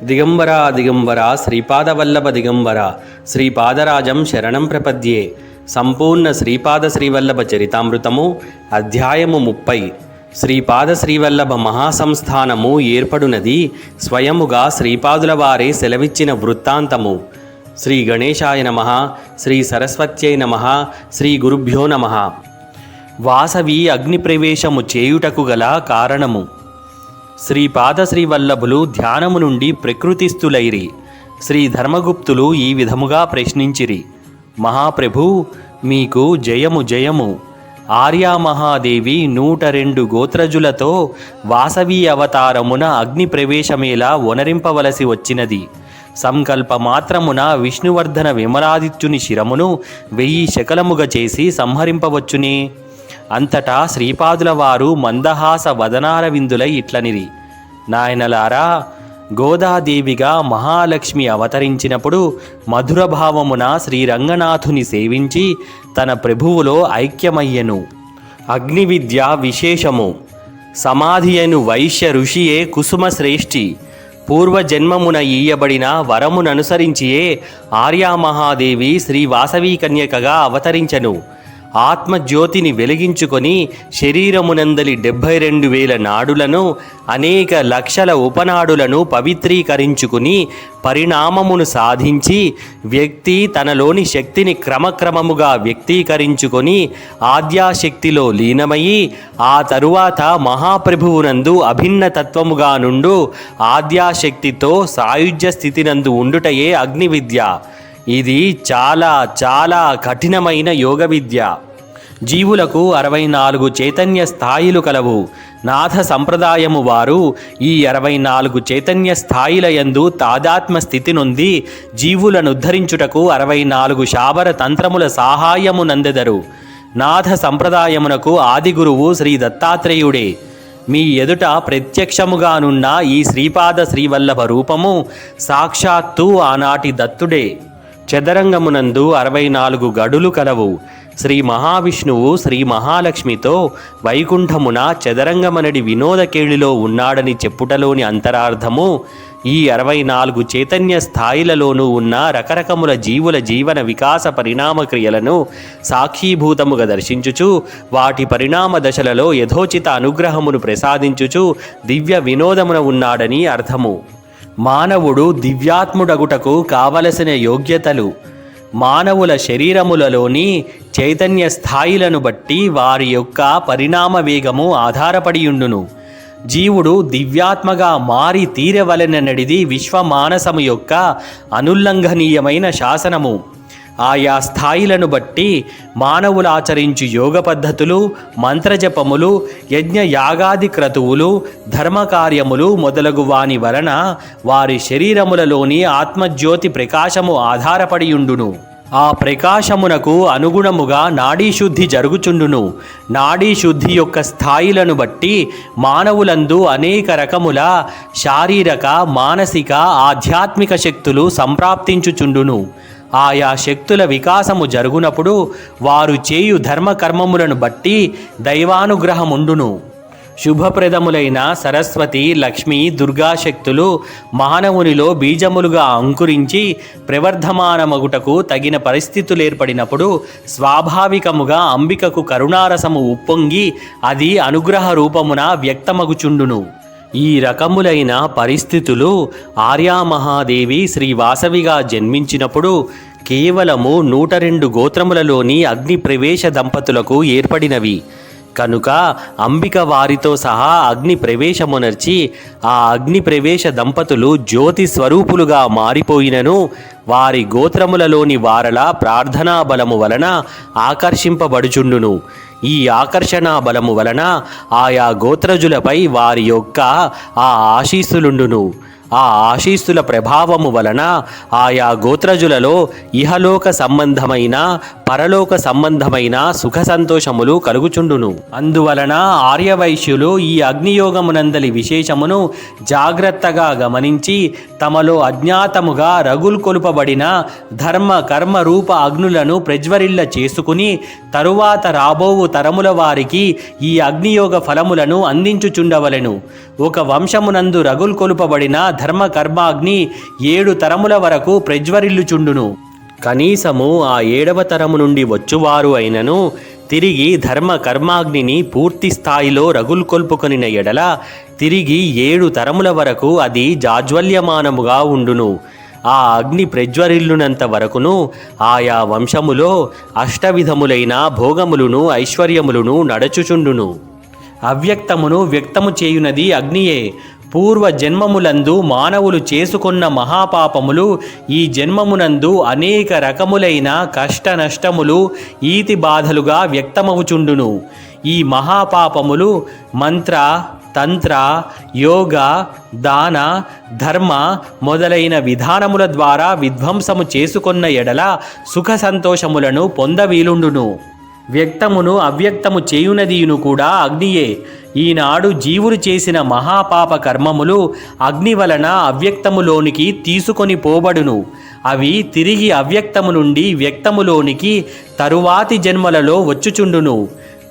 దిగంబరా దిగంబరా శ్రీపాదవల్లభ దిగంబరా శ్రీపాదరాజం శరణం ప్రపద్యే. సంపూర్ణ శ్రీపాద శ్రీవల్లభ చరితామృతము అధ్యాయము 30. శ్రీపాద శ్రీవల్లభ మహాసంస్థానము ఏర్పడునది స్వయముగా శ్రీపాదుల వారే సెలవిచ్చిన వృత్తాంతము. శ్రీ గణేశాయ నమః. శ్రీ సరస్వత్యై నమః. శ్రీ గురుభ్యో నమః. వాసవి అగ్ని ప్రవేశము చేయుటకు గల కారణము. శ్రీపాద శ్రీవల్లభులు ధ్యానము నుండి ప్రకృతిస్థులైరి. శ్రీ ధర్మగుప్తులు ఈ విధముగా ప్రశ్నించిరి: మహాప్రభు, మీకు జయము జయము. ఆర్యామహాదేవి 102 గోత్రజులతో వాసవి అవతారమున అగ్ని ప్రవేశమేలా వనరింపవలసి వచ్చినది. సంకల్ప మాత్రమున విష్ణువర్ధన విమలాదిత్యుని శిరమును 1000 శకలముగా చేసి సంహరింపవచ్చునే. అంతటా శ్రీపాదుల వారు మందహాస వదనాల విందులై ఇట్లనిరి: నాయనలారా, గోదాదేవిగా మహాలక్ష్మి అవతరించినప్పుడు మధురభావమున శ్రీరంగనాథుని సేవించి తన ప్రభువులో ఐక్యమయ్యెను. అగ్ని విద్య విశేషము. సమాధియను వైశ్య ఋషియే కుసుమశ్రేష్ఠి. పూర్వజన్మమున ఈయబడిన వరముననుసరించియే ఆర్యామహాదేవి శ్రీ వాసవీ కన్యకగా అవతరించెను. ఆత్మజ్యోతిని వెలిగించుకొని శరీరమునందలి 72,000 నాడులను, అనేక లక్షల ఉపనాడులను పవిత్రీకరించుకుని పరిణామమును సాధించి వ్యక్తి తనలోని శక్తిని క్రమక్రమముగా వ్యక్తీకరించుకొని ఆద్యాశక్తిలో లీనమయ్యి ఆ తరువాత మహాప్రభువునందు అభిన్న తత్వముగా నుండు ఆద్యాశక్తితో సాయుజ్య స్థితినందు ఉండుటయే అగ్ని విద్య. ఇది చాలా చాలా కఠినమైన యోగ విద్య. జీవులకు 64 చైతన్య స్థాయిలు కలవు. నాథ సంప్రదాయము వారు ఈ 64 చైతన్య స్థాయిల యందు తాదాత్మ స్థితి నొంది జీవులను ఉద్ధరించుటకు 64 శాబర తంత్రముల సహాయము నందెదరు. నాథ సంప్రదాయమునకు ఆది గురువు శ్రీ దత్తాత్రేయుడే. మీ ఎదుట ప్రత్యక్షముగానున్న ఈ శ్రీపాద శ్రీవల్లభ రూపము సాక్షాత్తు ఆనాటి దత్తుడే. చదరంగమునందు 64 గడులు కలవు. శ్రీ మహావిష్ణువు శ్రీ మహాలక్ష్మితో వైకుంఠమున చదరంగమనడి వినోదకేళిలో ఉన్నాడని చెప్పుటలోని అంతరార్థము ఈ 64 చైతన్య స్థాయిలలోనూ ఉన్న రకరకముల జీవుల జీవన వికాస పరిణామ క్రియలను సాక్షీభూతముగా దర్శించుచు వాటి పరిణామ దశలలో యథోచిత అనుగ్రహమును ప్రసాదించుచు దివ్య వినోదమున ఉన్నాడని అర్థము. మానవుడు దివ్యాత్ముడగుటకు కావలసిన యోగ్యతలు. మానవుల శరీరములలోని చైతన్య స్థాయిలను బట్టి వారి యొక్క పరిణామ వేగము ఆధారపడియుండును. జీవుడు దివ్యాత్మగా మారి తీరవలెననడిది విశ్వమానసము యొక్క అనుల్లంఘనీయమైన శాసనము. ఆయా స్థాయిలను బట్టి మానవులు ఆచరించు యోగ పద్ధతులు, మంత్రజపములు, యజ్ఞ యాగాది క్రతువులు, ధర్మకార్యములు మొదలగు వాని వలన వారి శరీరములలోని ఆత్మజ్యోతి ప్రకాశము ఆధారపడియుండును. ఆ ప్రకాశమునకు అనుగుణముగా నాడీశుద్ధి జరుగుచుండును. నాడీశుద్ధి యొక్క స్థాయిలను బట్టి మానవులందు అనేక రకముల శారీరక, మానసిక, ఆధ్యాత్మిక శక్తులు సంప్రాప్తించుచుండును. ఆయా శక్తుల వికాసము జరుగునప్పుడు వారు చేయు ధర్మకర్మములను బట్టి దైవానుగ్రహముండును. శుభప్రదములైన సరస్వతి, లక్ష్మి, దుర్గాశక్తులు మానవునిలో బీజములుగా అంకురించి ప్రవర్ధమానమగుటకు తగిన పరిస్థితులేర్పడినప్పుడు స్వాభావికముగా అంబికకు కరుణారసము ఉప్పొంగి అది అనుగ్రహ రూపమున వ్యక్తమగుచుండును. ఈ రకములైన పరిస్థితులు ఆర్యామహాదేవి శ్రీ వాసవిగా జన్మించినప్పుడు కేవలము 102 గోత్రములలోని అగ్ని ప్రవేశ దంపతులకు ఏర్పడినవి. కనుక అంబిక వారితో సహా అగ్ని ప్రవేశమునర్చి ఆ అగ్ని ప్రవేశ దంపతులు జ్యోతి స్వరూపులుగా మారిపోయినను వారి గోత్రములలోని వారల ప్రార్థనా బలము వలన ఆకర్షింపబడుచుండును. ఈ ఆకర్షణా బలము వలన ఆయా గోత్రజులపై వారి యొక్క ఆ ఆశీస్సులుండును. ఆ ఆశీస్సుల ప్రభావము వలన ఆయా గోత్రజులలో ఇహలోక సంబంధమైన పరలోక సంబంధమైన సుఖ సంతోషములు కలుగుచుండును. అందువలన ఆర్యవైశ్యులు ఈ అగ్నియోగమునందలి విశేషమును జాగ్రత్తగా గమనించి తమలో అజ్ఞాతముగా రగుల్కొలుపబడిన ధర్మ కర్మ రూప అగ్నులను ప్రజ్వరిల్ల చేసుకుని తరువాత రాబోవు తరముల వారికి ఈ అగ్నియోగ ఫలములను అందించుచుండవలెను. ఒక వంశమునందు రగుల్కొలుపబడిన ధర్మ కర్మాగ్ని 7 తరముల వరకు ప్రజ్వరిల్లుచుండును. కనీసము ఆ 7వ తరము నుండి వచ్చువారు అయినను తిరిగి ధర్మ కర్మాగ్నిని పూర్తి స్థాయిలో రగుల్కొల్పుకొనిన ఎడల తిరిగి 7 తరముల వరకు అది జాజ్వల్యమానముగా ఉండును. ఆ అగ్ని ప్రజ్వరిల్లునంత వరకును ఆయా వంశములో అష్టవిధములైన భోగములను ఐశ్వర్యములను నడచుచుండును. అవ్యక్తమును వ్యక్తము చేయునది అగ్నియే. పూర్వ జన్మములందు మానవులు చేసుకున్న మహాపాపములు ఈ జన్మమునందు అనేక రకములైన కష్ట నష్టములు ఈతి బాధలుగా వ్యక్తమవుచుండును. ఈ మహాపాపములు మంత్ర తంత్ర యోగ దాన ధర్మ మొదలైన విధానముల ద్వారా విధ్వంసము చేసుకొన్న ఎడల సుఖ సంతోషములను పొందవీలుండును. వ్యక్తమును అవ్యక్తము చేయునదియును కూడా అగ్నియే. ఈనాడు జీవులు చేసిన మహాపాప కర్మములు అగ్ని వలన అవ్యక్తములోనికి తీసుకొని పోబడును. అవి తిరిగి అవ్యక్తము నుండి వ్యక్తములోనికి తరువాతి జన్మలలో వచ్చుచుండును.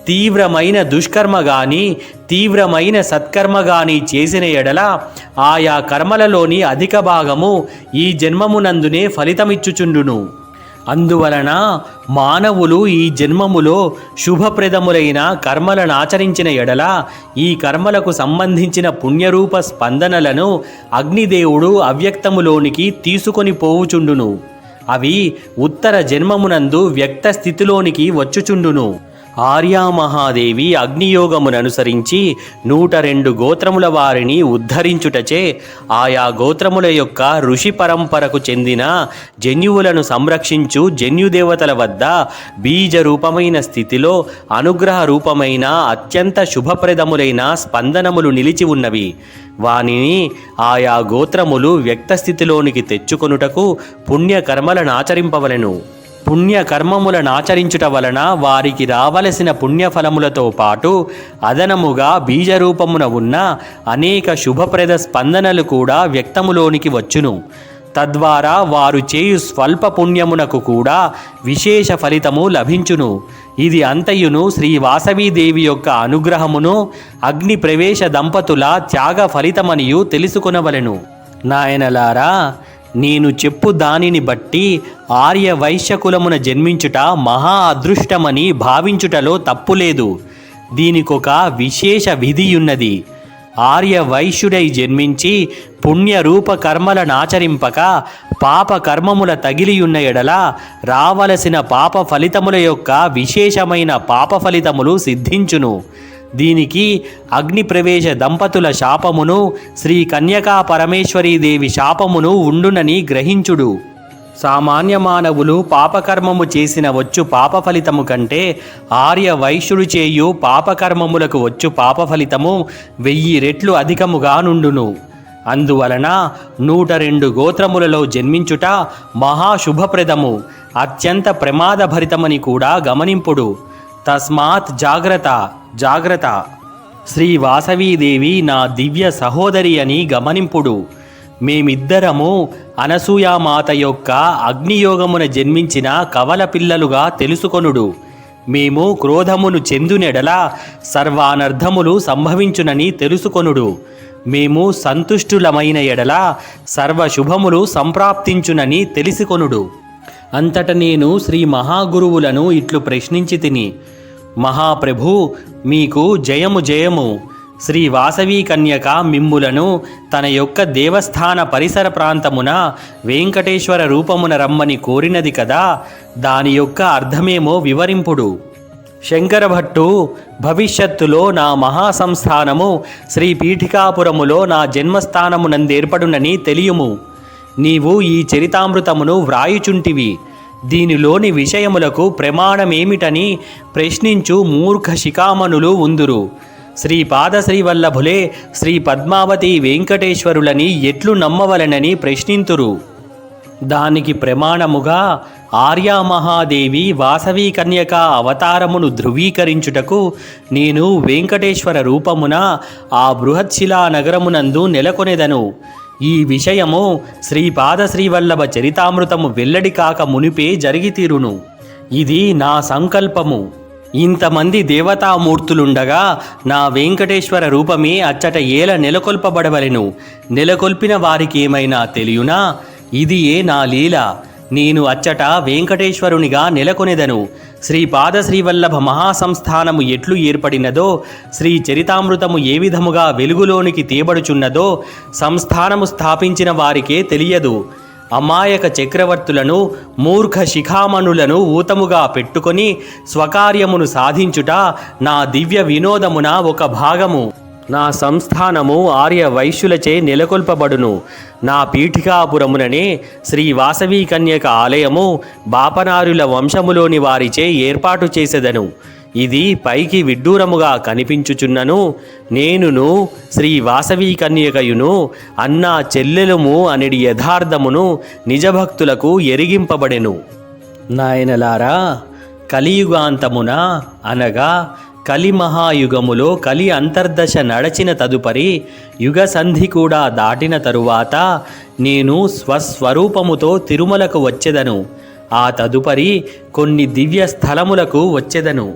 తీవ్రమైన దుష్కర్మ గాని తీవ్రమైన సత్కర్మ గాని చేసిన ఎడల ఆయా కర్మలలోని అధిక భాగము ఈ జన్మమునందునే ఫలితమిచ్చుచుండును. అందువలన మానవులు ఈ జన్మములో శుభప్రదములైన కర్మలను ఆచరించిన ఎడల ఈ కర్మలకు సంబంధించిన పుణ్యరూప స్పందనలను అగ్నిదేవుడు అవ్యక్తములోనికి తీసుకొని పోవుచుండును. అవి ఉత్తర జన్మమునందు వ్యక్త స్థితిలోనికి వచ్చుచుండును. ఆర్యామహాదేవి అగ్నియోగముననుసరించి 102 గోత్రముల వారిని ఉద్ధరించుటచే ఆయా గోత్రముల యొక్క ఋషి పరంపరకు చెందిన జన్యువులను సంరక్షించు జన్యుదేవతల వద్ద బీజ రూపమైన స్థితిలో అనుగ్రహ రూపమైన అత్యంత శుభప్రదములైన స్పందనములు నిలిచి ఉన్నవి. వానిని ఆయా గోత్రములు వ్యక్తస్థితిలోనికి తెచ్చుకొనుటకు పుణ్యకర్మలను ఆచరింపవలెను. పుణ్యకర్మములను ఆచరించుట వలన వారికి రావలసిన పుణ్యఫలములతో పాటు అదనముగా బీజరూపమున ఉన్న అనేక శుభప్రద స్పందనలు కూడా వ్యక్తములోనికి వచ్చును. తద్వారా వారు చేయు స్వల్ప పుణ్యమునకు కూడా విశేష ఫలితము లభించును. ఇది అంతయును శ్రీ వాసవీదేవి యొక్క అనుగ్రహమును అగ్ని ప్రవేశ దంపతుల త్యాగ ఫలితమనియు తెలుసుకొనవలెను. నాయనలారా, నేను చెప్పు దానిని బట్టి ఆర్య వైశ్యకులమున జన్మించుట మహా అదృష్టమని భావించుటలో తప్పులేదు. దీనికొక విశేష విధియున్నది. ఆర్య వైశ్యుడై జన్మించి పుణ్యరూప కర్మలనాచరింపక పాప కర్మముల తగిలియున్న ఎడల రావలసిన పాప ఫలితముల యొక్క విశేషమైన పాప ఫలితములు సిద్ధించును. దీనికి అగ్ని ప్రవేశ దంపతుల శాపమును శ్రీ కన్యకా పరమేశ్వరీదేవి శాపమును ఉండునని గ్రహించుడు. సామాన్య మానవులు పాపకర్మము చేసిన వచ్చు పాప ఫలితము కంటే ఆర్య వైశ్యుడు చేయు పాపకర్మములకు వచ్చు పాప ఫలితము 1000 రెట్లు అధికముగా నుండును. అందువలన 102 గోత్రములలో జన్మించుట మహాశుభప్రదము, అత్యంత ప్రమాదభరితమని కూడా గమనింపుడు. తస్మాత్ జాగ్రత్త జాగ్రత్త. శ్రీ వాసవీదేవి నా దివ్య సహోదరి అని గమనింపుడు. మేమిద్దరము అనసూయామాత యొక్క అగ్నియోగమున జన్మించిన కవల పిల్లలుగా తెలుసుకొనుడు. మేము క్రోధమును చెందునెడల సర్వానర్థములు సంభవించునని తెలుసుకొనుడు. మేము సంతుష్టులమైన ఎడల సర్వశుభములు సంప్రాప్తించునని తెలిసికొనుడు. అంతట నేను శ్రీ మహాగురువులను ఇట్లు ప్రశ్నించి తిని, మహాప్రభు, మీకు జయము జయము. శ్రీ వాసవీ కన్యక మిమ్ములను తన యొక్క దేవస్థాన పరిసర ప్రాంతమున వెంకటేశ్వర రూపమున రమ్మని కోరినది కదా, దాని యొక్క అర్థమేమో వివరింపుడు. శంకరభట్టు, భవిష్యత్తులో నా మహాసంస్థానము శ్రీ పీఠికాపురములో నా జన్మస్థానమునందేర్పడునని తెలియుము. నీవు ఈ చరితామృతమును వ్రాయుచుంటివి. దీనిలోని విషయములకు ప్రమాణమేమిటని ప్రశ్నించు మూర్ఖ శిఖామణులు ఉందురు. శ్రీపాదశ్రీవల్లభులే శ్రీ పద్మావతి వెంకటేశ్వరులని ఎట్లు నమ్మవలనని ప్రశ్నింతురు. దానికి ప్రమాణముగా ఆర్యామహాదేవి వాసవి కన్యక అవతారమును ధృవీకరించుటకు నేను వెంకటేశ్వర రూపమున ఆ బృహత్శిలా నగరమునందు నెలకొనెదను. ఈ విషయము శ్రీపాద శ్రీవల్లభ చరితామృతము వెల్లడి కాక మునిపే జరిగితీరును. ఇది నా సంకల్పము. ఇంతమంది దేవతామూర్తులుండగా నా వెంకటేశ్వర రూపమే అచ్చట ఏల నెలకొల్పబడవలెను. నెలకొల్పిన వారికి ఏమైనా తెలియునా? ఇది నా లీల. నేను అచ్చట వెంకటేశ్వరునిగా నెలకొనెదను. శ్రీపాద శ్రీవల్లభ మహాసంస్థానము ఎట్లు ఏర్పడినదో, శ్రీ చరితామృతము ఏ విధముగా వెలుగులోనికి తేబడుచున్నదో సంస్థానము స్థాపించిన వారికే తెలియదు. అమాయక చక్రవర్తులను, మూర్ఖ శిఖామణులను ఊతముగా పెట్టుకొని స్వకార్యమును సాధించుట నా దివ్య వినోదమున ఒక భాగము. నా సంస్థానము ఆర్య వైశ్యులచే నెలకొల్పబడును. నా పీఠికాపురముననే శ్రీ వాసవి కన్యక ఆలయము బాపనారుల వంశములోని వారిచే ఏర్పాటు చేసెదను. ఇది పైకి విడ్డూరముగా కనిపించుచున్నను, నేనును శ్రీ వాసవి కన్యకయును అన్నా చెల్లెలుము అనడి యథార్థమును నిజభక్తులకు ఎరిగింపబడెను. నాయనలారా, కలియుగాంతమున అనగా కలి మహాయుగములో కలి అంతర్దశ నడచిన తదుపరి యుగ సంధి కూడా దాటిన తరువాత నేను స్వస్వరూపముతో తిరుమలకు వచ్చెదను. ఆ తదుపరి కొన్ని దివ్య స్థలములకు వచ్చెదను.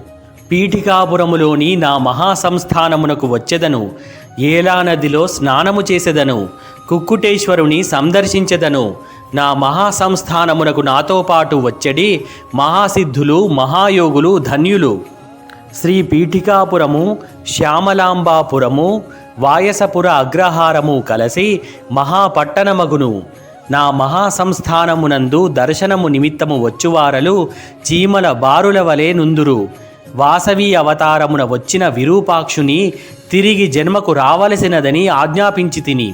పీఠికాపురములోని నా మహాసంస్థానమునకు వచ్చెదను. ఏలా నదిలో స్నానము చేసెదను. కుక్కుటేశ్వరుని సందర్శించెదను. నా మహాసంస్థానమునకు నాతో పాటు వచ్చెడి మహాసిద్ధులు, మహాయోగులు ధన్యులు. శ్రీ పీఠికాపురము, శ్యామలాంబాపురము, వాయసపుర అగ్రహారము కలసి మహాపట్టణమగును. నా మహాసంస్థానమునందు దర్శనము నిమిత్తము వచ్చువారలు చీమల బారుల వలె నుందురు. వాసవి అవతారమున వచ్చిన విరూపాక్షుని తిరిగి జన్మకు రావలసినదని ఆజ్ఞాపించి తిని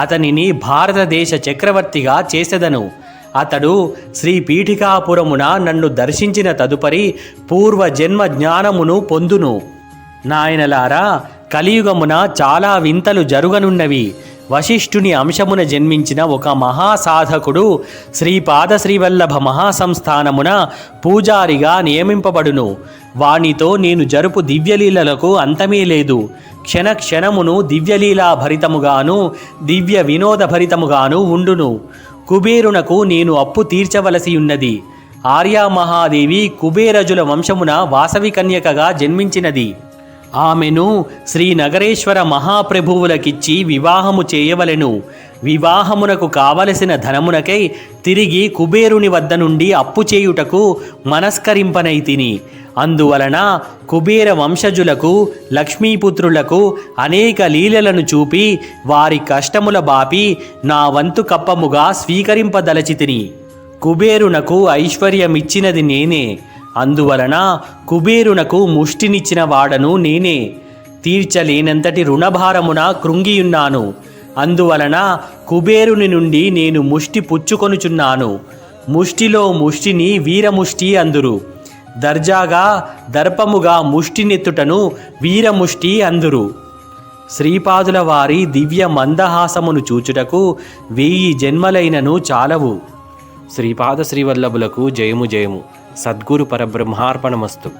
అతనిని భారతదేశ చక్రవర్తిగా చేసెదను. అతడు శ్రీ పీఠికాపురమున నన్ను దర్శించిన తదుపరి పూర్వజన్మ జ్ఞానమును పొందును. నాయనలారా, కలియుగమున చాలా వింతలు జరుగనున్నవి. వశిష్ఠుని అంశమున జన్మించిన ఒక మహాసాధకుడు శ్రీపాద శ్రీవల్లభ మహాసంస్థానమున పూజారిగా నియమింపబడును. వానితో నేను జరుపు దివ్యలీలలకు అంతమే లేదు. క్షణ క్షణమును దివ్యలీలా భరితముగాను దివ్య వినోద భరితముగాను ఉండును. కుబేరునకు నేను అప్పు తీర్చవలసి ఉన్నది. ఆర్యామహాదేవి కుబేరజుల వంశమున వాసవి కన్యకగా జన్మించినది. ఆమెను శ్రీనగరేశ్వర మహాప్రభువులకిచ్చి వివాహము చేయవలెను. వివాహమునకు కావలసిన ధనమునకై తిరిగి కుబేరుని వద్ద నుండి అప్పు చేయుటకు మనస్కరింపనైతిని. అందువలన కుబేర వంశజులకు, లక్ష్మీపుత్రులకు అనేక లీలలను చూపి వారి కష్టముల బాపి నా వంతు కప్పముగా స్వీకరింపదలచితిని. కుబేరునకు ఐశ్వర్యమిచ్చినది నేనే. అందువలన కుబేరునకు ముష్టినిచ్చిన వాడను నేనే. తీర్చలేనంతటి రుణభారమున కృంగియున్నాను. అందువలన కుబేరుని నుండి నేను ముష్టి పుచ్చుకొనుచున్నాను. ముష్టిలో ముష్టిని వీరముష్టి అందురు. దర్జాగా దర్పముగా ముష్టినెత్తుటను వీరముష్టి అందురు. శ్రీపాదుల వారి దివ్య మందహాసమును చూచుటకు 1000 జన్మలైనను చాలవు. శ్రీపాద శ్రీవల్లభులకు జయము జయము. సద్గురు పరబ్రహ్మార్పణమస్తు.